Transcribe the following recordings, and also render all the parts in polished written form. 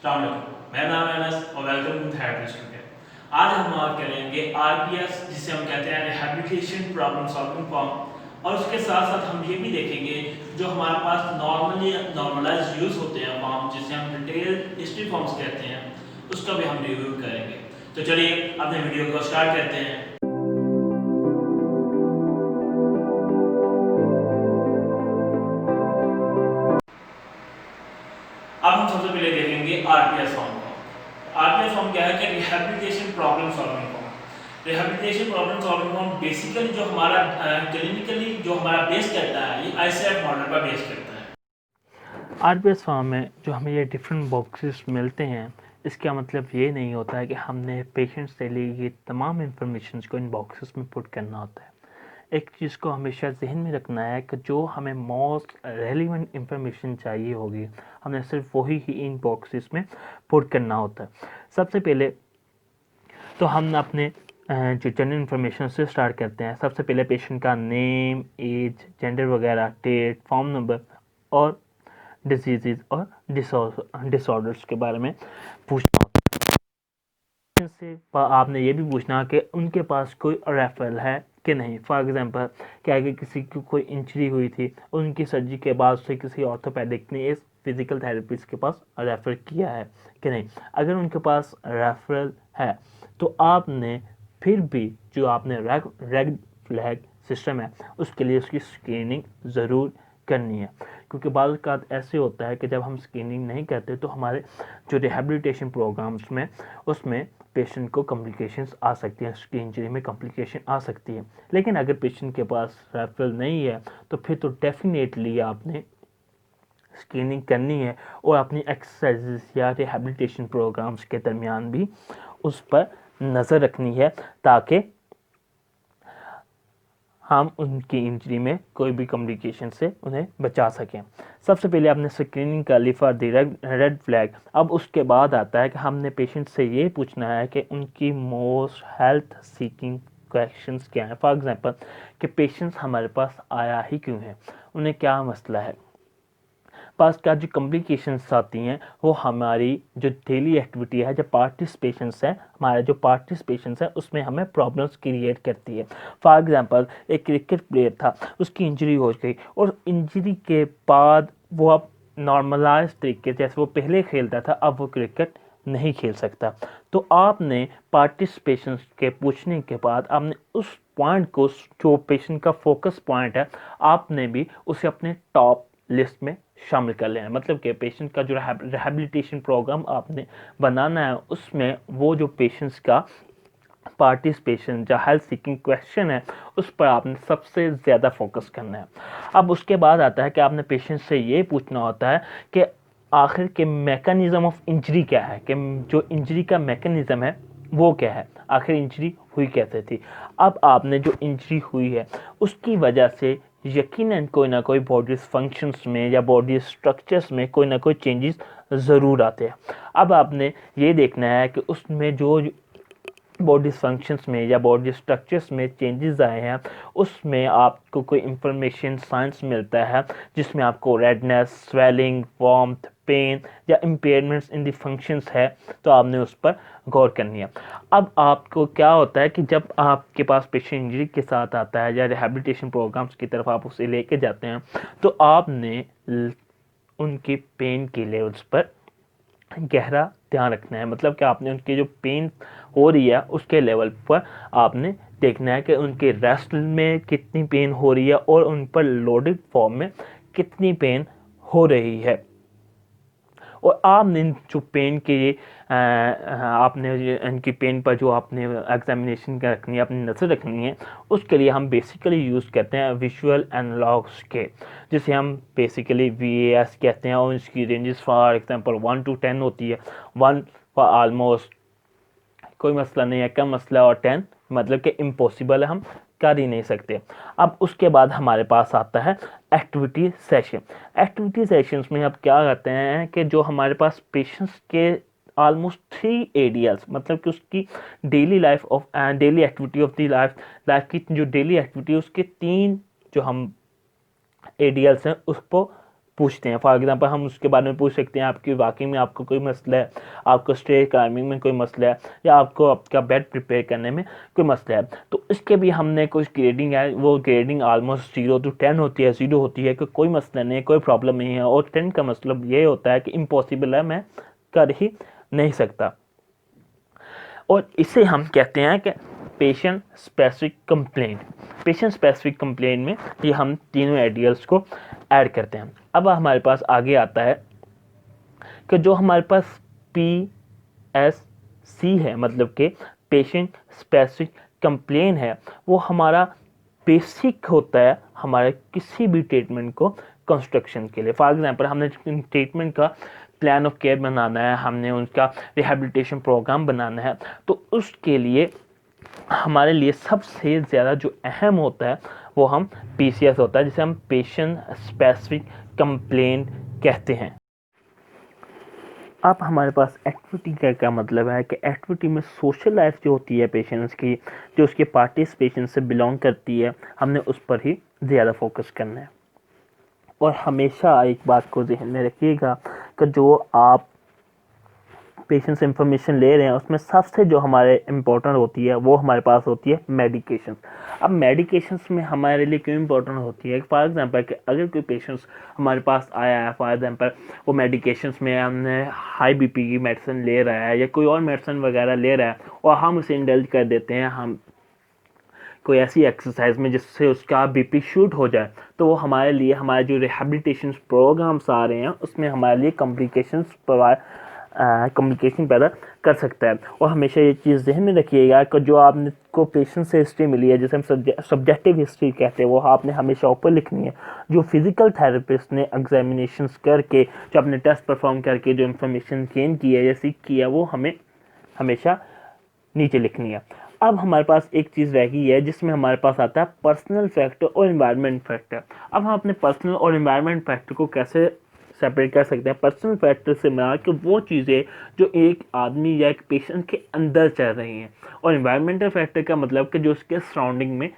अस्सलाम वालेकुम, मेरा नाम है अनस और वेलकम टू थेरेपी स्टूडियो। आज हम बात करेंगे आरपीएस जिसे हम कहते हैं रिहैबिलिटेशन प्रॉब्लम सॉल्विंग फॉर्म, और उसके साथ साथ हम ये भी देखेंगे जो हमारे पास नॉर्मलाइज यूज़ होते हैं फॉर्म जिसे हम डिटेल हिस्ट्री फॉर्म्स कहते हैं, उसका भी हम रिव्यू करेंगे। तो चलिए अपने वीडियो को स्टार्ट करते हैं। अब हम सबसे पहले देखेंगे आरपीएस फॉर्म को। आरपीएस फॉर्म क्या है कि rehabilitation problem solving form. Rehabilitation problem solving form basically जो हमारा क्लिनिकली जो हमारा बेस करता है ये आईसीएफ मॉडल पर बेस करता है। आरपीएस फॉर्म में जो हमें ये डिफरेंट बॉक्सेस मिलते हैं, इसका मतलब ये नहीं होता है कि हमने पेशेंट से ली ये तमाम इंफॉर्मेशन को इन बॉक्सेस में पुट करना होता है। एक चीज़ को हमेशा जहन में रखना है कि जो हमें मोस्ट रेलिवेंट इंफॉर्मेशन चाहिए होगी, हमने सिर्फ वही ही इन बॉक्सेस में पुट करना होता है। सबसे पहले तो हम अपने जो जनरल इंफॉर्मेशन से स्टार्ट करते हैं। सबसे पहले पेशेंट का नेम, एज, जेंडर वगैरह, डेट, फॉर्म नंबर और डिजीज़ और डिसऑर्डर्स के बारे में पूछना होता है। से आपने ये भी पूछना कि उनके पास कोई रेफरल है कि नहीं। फॉर एग्जांपल क्या है कि किसी की कोई इंजरी हुई थी, उनकी सर्जरी के बाद से किसी ऑर्थोपेडिक ने इस फिजिकल थेरेपिस्ट के पास रेफ़र किया है कि नहीं। अगर उनके पास रेफरल है तो आपने फिर भी जो आपने रेड फ्लैग सिस्टम है उसके लिए उसकी स्क्रीनिंग ज़रूर करनी है, क्योंकि बाद का ऐसे होता है कि जब हम स्क्रीनिंग नहीं करते तो हमारे जो रिहैबिलिटेशन प्रोग्राम्स में उसमें पेशेंट को कॉम्प्लिकेशंस आ सकती हैं, उसकी इंजरी में कॉम्प्लिकेशन आ सकती है। लेकिन अगर पेशेंट के पास रेफरल नहीं है तो फिर तो डेफिनेटली आपने स्क्रीनिंग करनी है और अपनी एक्सरसाइजेस या रिहैबिलिटेशन प्रोग्राम्स के दरमियान भी उस पर नज़र रखनी है ताकि हम उनकी इंजरी में कोई भी कॉम्प्लिकेशन से उन्हें बचा सकें। सबसे पहले आपने स्क्रीनिंग कर ली फॉर द रेड फ्लैग। अब उसके बाद आता है कि हमने पेशेंट से ये पूछना है कि उनकी मोस्ट हेल्थ सीकिंग क्वेश्चंस क्या हैं। फॉर एग्जांपल कि पेशेंट्स हमारे पास आया ही क्यों है, उन्हें क्या मसला है। पास का जो कॉम्प्लिकेशंस आती हैं वो हमारी जो डेली एक्टिविटी है, जो पार्टिसिपेशंस है, हमारे जो पार्टिसिपेशंस है उसमें हमें प्रॉब्लम्स क्रिएट करती है। फॉर एग्जांपल एक क्रिकेट प्लेयर था, उसकी इंजरी हो गई और इंजरी के बाद वो अब नॉर्मलाइज तरीके जैसे वो पहले खेलता था अब वो क्रिकेट नहीं खेल सकता। तो आपने पार्टिसिपेशन के पूछने के बाद आपने उस पॉइंट को, जो पेशेंट का फोकस पॉइंट है, आपने भी उसे अपने टॉप लिस्ट में शामिल कर लेना है। मतलब कि पेशेंट का जो रिहैबिलिटेशन प्रोग्राम आपने बनाना है उसमें वो जो पेशेंट्स का पार्टिसिपेशन या हेल्थ सीकिंग क्वेश्चन है उस पर आपने सबसे ज़्यादा फोकस करना है। अब उसके बाद आता है कि आपने पेशेंट से ये पूछना होता है कि आखिर के मैकेनिज़्म ऑफ इंजरी क्या है, कि जो इंजरी का मैकेनिज़्म है वो क्या है, आखिर इंजरी हुई कैसे थी। अब आपने जो इंजरी हुई है उसकी वजह से यकीनन कोई ना कोई बॉडी फंक्शंस में या बॉडी स्ट्रक्चर्स में कोई ना कोई चेंजेस ज़रूर आते हैं। अब आपने ये देखना है कि उसमें जो बॉडी फंक्शंस में या बॉडी स्ट्रक्चर्स में चेंजेस आए हैं उसमें आपको कोई इंफॉर्मेशन साइंस मिलता है जिसमें आपको रेडनेस, स्वेलिंग, वार्मथ, पेन या इम्पेयरमेंट्स इन द फंक्शंस है, तो आपने उस पर गौर करनी है। अब आपको क्या होता है कि जब आपके पास पेशेंट इंजरी के साथ आता है या रिहैबिलिटेशन प्रोग्राम्स की तरफ आप उसे लेके जाते हैं तो आपने उनकी पेन के लेवल्स पर गहरा ध्यान रखना है। मतलब कि आपने उनकी जो पेन हो रही है उसके लेवल पर आपने देखना है कि उनके रेस्ट में कितनी पेन हो रही है और उन पर लोडेड फॉर्म में कितनी पेन हो रही है। और आपने जो पेन के आपने इनकी पेन पर जो आपने एग्जामिनेशन रखनी है, अपनी नज़र रखनी है, उसके लिए हम बेसिकली यूज़ करते हैं विजुअल एनालॉग स्केल, जिसे हम बेसिकली VAS कहते हैं। और इसकी रेंजेस फॉर एग्जांपल 1 to 10 होती है। 1 फॉर ऑलमोस्ट कोई मसला नहीं है, कम मसला, और 10 मतलब कि इम्पॉसिबल है, हम कर ही नहीं सकते। अब उसके बाद हमारे पास आता है एक्टिविटी सेशन। एक्टिविटी सेशंस में अब क्या करते हैं कि जो हमारे पास पेशेंट्स के ऑलमोस्ट 3 ADLs, मतलब कि उसकी daily life of daily activity of the life की जो डेली एक्टिविटी उसके 3 जो हम ADLs हैं उसको पूछते हैं। फॉर एग्जांपल हम उसके बारे में पूछ सकते हैं आपकी वाकई में आपको कोई मसला है, आपको स्टेयर क्लाइंबिंग में कोई मसला है, या आपको आपका बेड प्रिपेयर करने में कोई मसला है। तो इसके भी हमने कुछ ग्रेडिंग है, वो ग्रेडिंग ऑलमोस्ट 0 to 10 होती है। 0 होती है कि कोई मसला नहीं है, कोई प्रॉब्लम नहीं है, और 10 का मतलब ये होता है कि इम्पॉसिबल है, मैं कर ही नहीं सकता। और इसे हम कहते हैं कि patient specific complaint. Patient specific complaint में ये हम तीनों आइडियल्स को ऐड करते हैं। अब हमारे पास आगे आता है कि जो हमारे पास PSC है, मतलब कि पेशेंट स्पेसिफिक कंप्लेन है, वो हमारा बेसिक होता है हमारे किसी भी ट्रीटमेंट को कंस्ट्रक्शन के लिए। फॉर एग्जांपल हमने ट्रीटमेंट का प्लान ऑफ केयर बनाना है, हमने उनका रिहैबिलिटेशन प्रोग्राम बनाना है, तो उसके लिए हमारे लिए सबसे ज़्यादा जो अहम होता है वो हम PCS होता है, जिसे हम पेशेंट स्पेसिफिक कंप्लेंट कहते हैं। अब हमारे पास एक्टिविटी का क्या मतलब है कि एक्टिविटी में सोशल लाइफ जो होती है पेशेंट्स की, जो उसके पार्टिसिपेशन से बिलोंग करती है, हमने उस पर ही ज़्यादा फोकस करना है। और हमेशा एक बात को ध्यान में रखिएगा कि जो आप पेशेंट से इंफॉर्मेशन ले रहे हैं उसमें सबसे जो हमारे इम्पोर्टेंट होती है वो हमारे पास होती है मेडिकेशन। अब मेडिकेशंस में हमारे लिए क्यों इम्पोर्टेंट होती है? फॉर एग्जांपल कि अगर कोई पेशेंट्स हमारे पास आया है, फॉर एग्जांपल वो मेडिकेशंस में हमने हाई BP की मेडिसिन ले रहा है या कोई और मेडिसिन वगैरह ले रहा है, और हम उसे इंडल्ज कर देते हैं हम कोई ऐसी एक्सरसाइज में जिससे उसका BP शूट हो जाए, तो वो हमारे लिए, हमारे जो रिहैबिलिटेशन प्रोग्राम्स आ रहे हैं उसमें हमारे लिए कम्युनिकेशन पैदा कर सकता है। और हमेशा ये चीज़ ध्यान में रखिएगा कि जो आपने को पेशेंट से हिस्ट्री मिली है, जिसे हम सब्जेक्टिव हिस्ट्री कहते हैं, वो आपने हमेशा ऊपर लिखनी है। जो फिजिकल थेरेपिस्ट ने एग्जामिनेशंस करके, जो अपने टेस्ट परफॉर्म करके जो इन्फॉर्मेशन गेन की है या सीख की है, वो हमें हमेशा नीचे लिखनी है। अब हमारे पास एक चीज़ रह गई है जिसमें हमारे पास आता है पर्सनल फैक्टर और एनवायरनमेंट फैक्टर। अब हम अपने पर्सनल और एनवायरनमेंट फैक्टर को कैसे सेपरेट कर सकते हैं? पर्सनल फैक्टर से मिला कि वो चीज़ें जो एक आदमी या एक पेशेंट के अंदर चल रही हैं, और एनवायरमेंटल फैक्टर का मतलब कि जो उसके सराउंडिंग में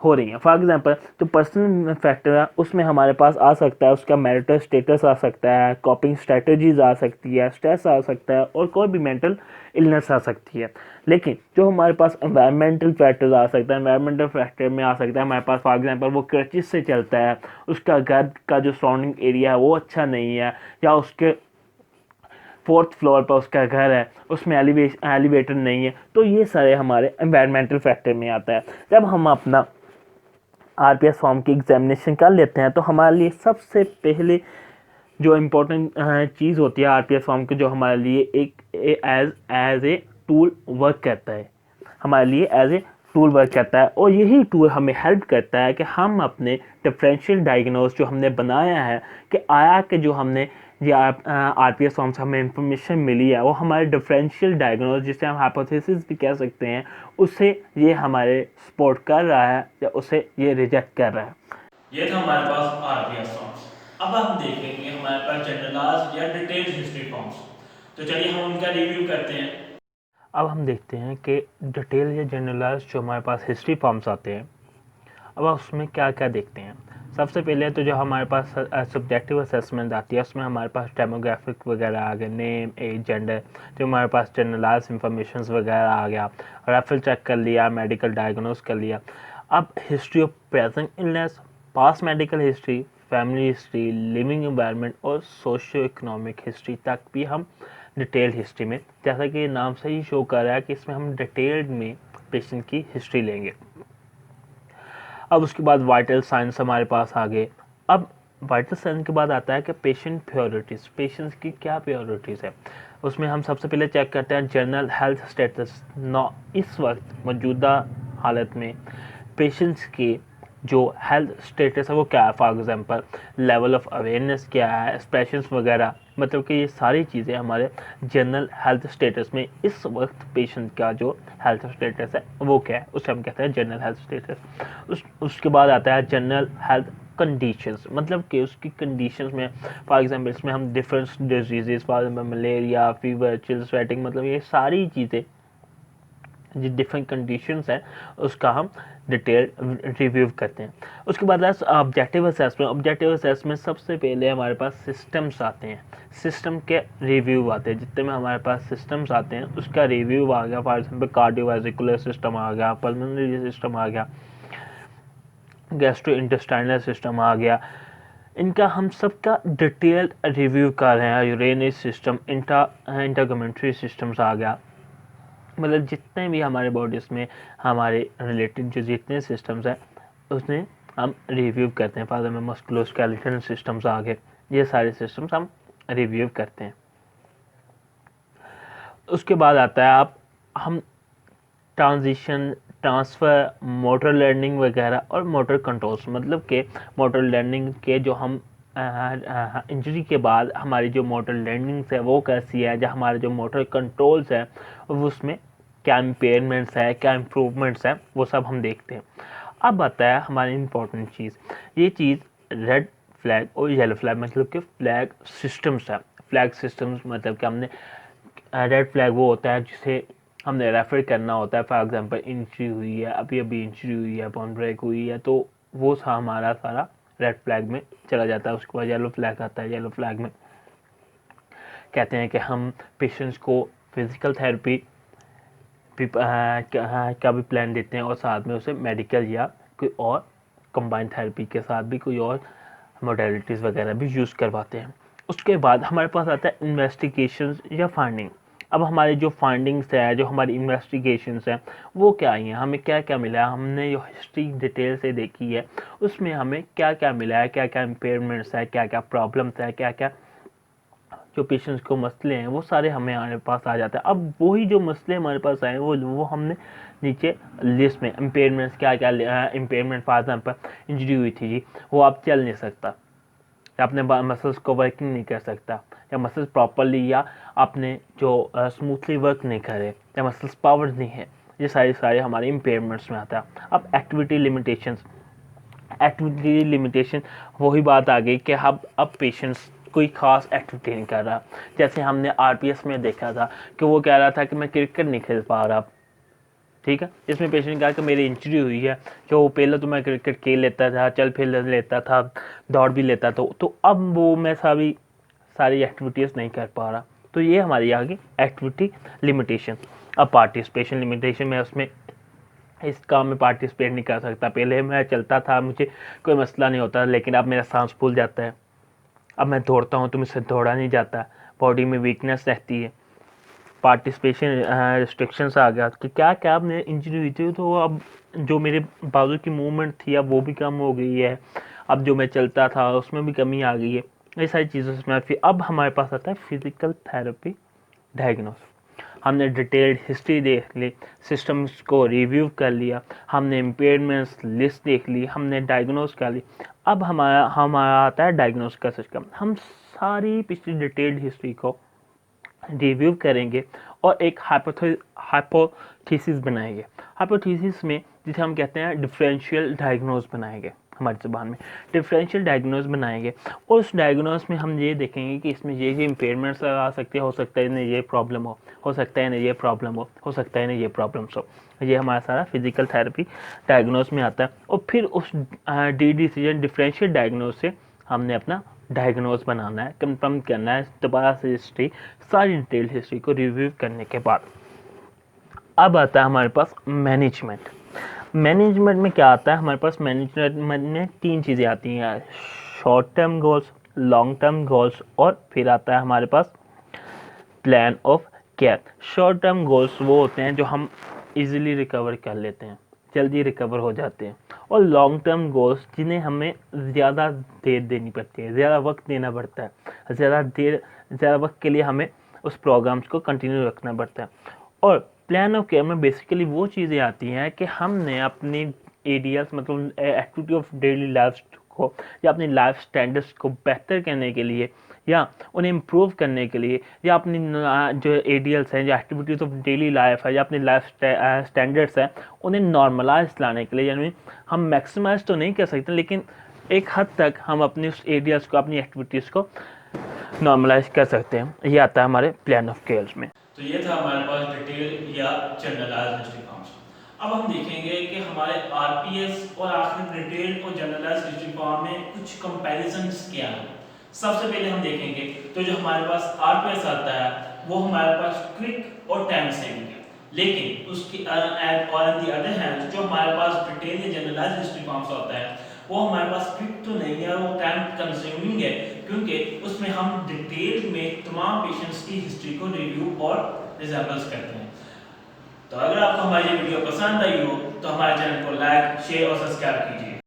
हो रही हैं। फॉर एग्जांपल तो पर्सनल फैक्टर है, उसमें हमारे पास आ सकता है उसका मैरिटल स्टेटस आ सकता है, कॉपिंग स्ट्रेटजीज आ सकती है, स्ट्रेस आ सकता है, और कोई भी मेंटल इलनेस आ सकती है। लेकिन जो हमारे पास एनवायरमेंटल फैक्टर्स आ सकता है, एनवायरमेंटल फैक्टर में आ सकता है हमारे पास फॉर एग्जांपल वो क्रचिस से चलता है, उसका घर का जो सराउंडिंग एरिया है वो अच्छा नहीं है, या उसके 4th फ्लोर पर उसका घर है, उसमें एलिवेटर नहीं है, तो ये सारे हमारे एनवायरमेंटल फैक्टर में आता है। जब हम अपना RPS फॉर्म की एग्जामिनेशन कर लेते हैं तो हमारे लिए सबसे पहले जो इम्पोर्टेंट चीज़ होती है RPS फॉर्म की, जो हमारे लिए एक एज ए टूल वर्क करता है, हमारे लिए एज ए टूल वर्क करता है, और यही टूल हमें हेल्प करता है कि हम अपने डिफरेंशियल डायग्नोस जो हमने बनाया है, कि आया कि जो हमने ये RPS फॉर्म से हमें इंफॉर्मेशन मिली है वो हमारे डिफरेंशियल डायग्नोस, जिसे हम हाइपोथेसिस भी कह सकते हैं, उसे ये हमारे सपोर्ट कर रहा है या उसे ये रिजेक्ट कर रहा है। ये था हमारे पास RPS फॉर्म्स। अब हम देखेंगे हमारे पास जनरलाइज्ड या डिटेल्ड हिस्ट्री फॉर्म्स। तो चलिए हम उनका रिव्यू करते हैं। अब हम देखते हैं कि डिटेल या जनरलाइज्ड जो हमारे पास हिस्ट्री फॉर्म्स आते हैं, अब उसमें क्या क्या देखते हैं। सबसे पहले तो जो हमारे पास सब्जेक्टिव असेसमेंट आती है, उसमें हमारे पास डेमोग्राफिक वगैरह आ गए, नेम, एज, जेंडर, जो हमारे पास जनरलाइज इंफॉर्मेशन वगैरह आ गया, रेफर चेक कर लिया, मेडिकल डायग्नोस कर लिया। अब history of present illness, past medical history, family history, living environment और सोशियो इकोनॉमिक हिस्ट्री तक भी हम डिटेल्ड हिस्ट्री में, जैसा कि नाम से ही शो कर रहा है कि इसमें हम डिटेल्ड में पेशेंट की हिस्ट्री लेंगे। अब उसके बाद वाइटल साइंस हमारे पास आ गए। अब वाइटल साइंस के बाद आता है कि पेशेंट प्रायोरिटीज़, पेशेंट्स की क्या प्रायोरिटीज़ है। उसमें हम सबसे पहले चेक करते हैं जनरल हेल्थ स्टेटस। इस वक्त मौजूदा हालत में पेशेंट्स की जो हेल्थ स्टेटस है वो क्या है। For example level of awareness क्या है, एक्सप्रेशंस वगैरह, मतलब कि ये सारी चीज़ें हमारे जनरल हेल्थ स्टेटस में इस वक्त पेशेंट का जो हेल्थ स्टेटस है वो क्या है, उसे हम कहते हैं जनरल हेल्थ स्टेटस। उसके बाद आता है जनरल हेल्थ कंडीशंस, मतलब कि उसकी कंडीशंस में फॉर एग्जांपल इसमें हम different disease, for example malaria, fever, chill, sweating, मतलब ये सारी चीज़ें जो डिफरेंट कंडीशंस हैं उसका हम डिटेल रिव्यू करते हैं। उसके बाद ऑब्जेक्टिव असेसमेंट। ऑब्जेक्टिव असेसमेंट सबसे पहले हमारे पास सिस्टम्स आते हैं, सिस्टम के रिव्यू आते हैं। जितने में हमारे पास सिस्टम्स आते हैं उसका रिव्यू आ गया। फॉर एग्जाम्पल कार्डियोवैस्कुलर सिस्टम आ गया, पल्मोनरी सिस्टम आ गया, गैस्ट्रोइंटेस्टाइनल सिस्टम आ गया। इनका हम सबका डिटेल्ड रिव्यू कर रहे हैं। यूरेनरी सिस्टम, इंटरगमेंट्री सिस्टम्स आ गया, मतलब जितने भी हमारे बॉडीज़ में हमारे रिलेटेड जो जितने सिस्टम्स हैं उसमें हम रिव्यू करते हैं। फॉर एग्जाम्पल मस्कुलोस्केलेटल सिस्टम्स आ गए, ये सारे सिस्टम्स हम रिव्यू करते हैं। उसके बाद आता है हम ट्रांजिशन, ट्रांसफ़र, मोटर लर्निंग वगैरह और मोटर कंट्रोल्स, मतलब के मोटर लर्निंग के जो हम इंजरी के बाद हमारी जो मोटर लर्निंग्स है वो कैसी है, जो हमारे जो मोटर कंट्रोल्स है वो उसमें क्या इम्पेयरमेंट्स है, क्या इम्प्रूवमेंट्स हैं, वो सब हम देखते हैं। अब आता है हमारी इम्पोर्टेंट चीज़, ये चीज़ रेड फ्लैग और येलो फ्लैग, मतलब कि फ्लैग सिस्टम्स है। फ्लैग सिस्टम्स मतलब कि हमने रेड फ्लैग वो होता है जिसे हमने रेफर करना होता है। फॉर एग्जांपल इंजरी हुई है, अभी इंजरी हुई है, बोन ब्रेक हुई है, तो वो हमारा सारा रेड फ्लैग में चला जाता है। उसके बाद येलो फ्लैग आता है। येलो फ्लैग में कहते हैं कि हम पेशेंट्स को फिजिकल थेरेपी का भी प्लान देते हैं और साथ में उसे मेडिकल या कोई और कंबाइंड थेरेपी के साथ भी कोई और मोडेलिटीज़ वगैरह भी यूज़ करवाते हैं। उसके बाद हमारे पास आता है इन्वेस्टिगेशंस या फाइंडिंग। अब हमारे जो फाइंडिंग्स है, जो हमारी इन्वेस्टिगेशंस हैं वो क्या आई हैं, हमें क्या क्या मिला है, हमने जो हिस्ट्री डिटेल से देखी है उसमें हमें क्या क्या मिला है, क्या क्या इम्पेयरमेंट्स है, क्या क्या प्रॉब्लम्स है, क्या क्या जो पेशेंट्स को मसले हैं वो सारे हमारे पास आ जाते हैं। अब वही जो मसले हमारे पास आए वो हमने नीचे लिस्ट में इम्पेयरमेंट्स क्या क्या इम्पेयरमेंट, फॉर एग्जाम्पल इंजरी हुई थी जी, वो आप चल नहीं सकता, या अपने मसल्स को वर्किंग नहीं कर सकता, या मसल्स प्रॉपरली या आपने जो स्मूथली वर्क नहीं करे, या मसल्स पावर नहीं है, ये सारे हमारे इम्पेयरमेंट्स में आता है। अब एक्टिविटी लिमिटेशंस, एक्टिविटी लिमिटेशन वही बात आ गई कि अब पेशेंट्स कोई ख़ास एक्टिविटी नहीं कर रहा। जैसे हमने आरपीएस में देखा था कि वो कह रहा था कि मैं क्रिकेट नहीं खेल पा रहा, ठीक है। इसमें पेशेंट कहा कि मेरी इंजरी हुई है, कि वो पहले तो मैं क्रिकेट खेल लेता था, चल फिर लेता था, दौड़ भी लेता था, तो अब वो मैं सारी एक्टिविटीज़ नहीं कर पा रहा। तो ये हमारी आ गई एक्टिविटी लिमिटेशन। अब पार्टिसिपेशन लिमिटेशन में उसमें इस काम में पार्टिसिपेट नहीं कर सकता। पहले मैं चलता था, मुझे कोई मसला नहीं होता, लेकिन अब मेरा सांस फूल जाता है। अब मैं दौड़ता हूँ तो मुझसे दौड़ा नहीं जाता, बॉडी में वीकनेस रहती है। पार्टिसिपेशन रिस्ट्रिक्शंस आ गया कि क्या क्या अब मेरी इंजरी हुई थी तो अब जो मेरे बाजू की मूवमेंट थी अब वो भी कम हो गई है, अब जो मैं चलता था उसमें भी कमी आ गई है। ये सारी चीज़ों से फिर अब हमारे पास आता है फिजिकल थेरेपी डायग्नोस। हमने डिटेल्ड हिस्ट्री देख ली, सिस्टम्स को रिव्यू कर लिया, हमने इम्पेयरमेंट्स लिस्ट देख ली, हमने डायग्नोस कर ली। अब हमारा आता है डायग्नोस का सिस्टम। हम सारी पिछली डिटेल्ड हिस्ट्री को रिव्यू करेंगे और एक हाइपोथेसिस बनाएंगे। हाइपोथेसिस में जिसे हम कहते हैं डिफरेंशियल डायग्नोस बनाएंगे, हमारी ज़बान में डिफरेंशियल डायग्नोस बनाएंगे। और उस डायग्नोस में हम ये देखेंगे कि इसमें ये इम्पेयरमेंट्स आ सकते हैं, हो सकता है इन्हें ये प्रॉब्लम हो सकता है इन्हें ये प्रॉब्लम हो सकता है इन्हें ये प्रॉब्लम्स हो। ये हमारा सारा फिजिकल थेरेपी डायग्नोस में आता है। और फिर उस डिसीजन डिफरेंशियल डायग्नोस से हमने अपना डायग्नोस बनाना है, कंफर्म करना है दोबारा से हिस्ट्री, सारी डिटेल हिस्ट्री को रिव्यू करने के बाद। अब आता है हमारे पास मैनेजमेंट। मैनेजमेंट में क्या आता है, हमारे पास मैनेजमेंट में 3 चीज़ें आती हैं, short term goals, long term goals, और फिर आता है हमारे पास plan of care. Short term goals वो होते हैं जो हम इजीली रिकवर कर लेते हैं, जल्दी रिकवर हो जाते हैं। और लॉन्ग टर्म गोल्स जिन्हें हमें ज़्यादा देर देनी पड़ती है, ज़्यादा वक्त देना पड़ता है, ज़्यादा वक्त के लिए हमें उस प्रोग्राम्स को कंटिन्यू रखना पड़ता है। और प्लान ऑफ केयर में बेसिकली वो चीज़ें आती हैं कि हमने अपनी एरियाज मतलब एक्टिविटी ऑफ डेली लाइफ को या अपनी लाइफ स्टैंडर्ड्स को बेहतर करने के लिए या उन्हें इम्प्रूव करने के लिए, या अपनी जो एडियल्स हैं, जो एक्टिविटीज़ ऑफ डेली लाइफ है, या अपनी लाइफ स्टैंडर्ड्स हैं उन्हें नॉर्मलाइज लाने के लिए, यानी हम मैक्सिमाइज तो नहीं कर सकते लेकिन एक हद तक हम अपनी उस एरियाज़ को, अपनी एक्टिविटीज़ को नॉर्मलाइज कर सकते हैं। ये आता है हमारे प्लान ऑफ केयर में। तो ये था हमारे पास डिटेल या जनरलाइज्ड हिस्ट्री फॉर्म्स। अब हम देखेंगे कि हमारे आरपीएस और आखिर डिटेल और जनरलाइज्ड हिस्ट्री फॉर्म में कुछ कंपैरिजंस क्या हैं। सबसे पहले हम देखेंगे तो जो हमारे पास आरपीएस आता है वो हमारे पास क्विक और टाइम सेविंग है, लेकिन उसकी ऑन दी अदर हैंड जो हमारे पास डिटेल या जनरलाइज्ड हिस्ट्री फॉर्म्स होता है वो हमारे पास क्विक तो नहीं है, वो टाइम कंज्यूमिंग है, क्योंकि उसमें हम डिटेल में तमाम पेशेंट्स की हिस्ट्री को रिव्यू और रिजल्ट्स करते हैं। तो अगर आपको हमारी ये वीडियो पसंद आई हो तो हमारे चैनल को लाइक, शेयर और सब्सक्राइब कीजिए।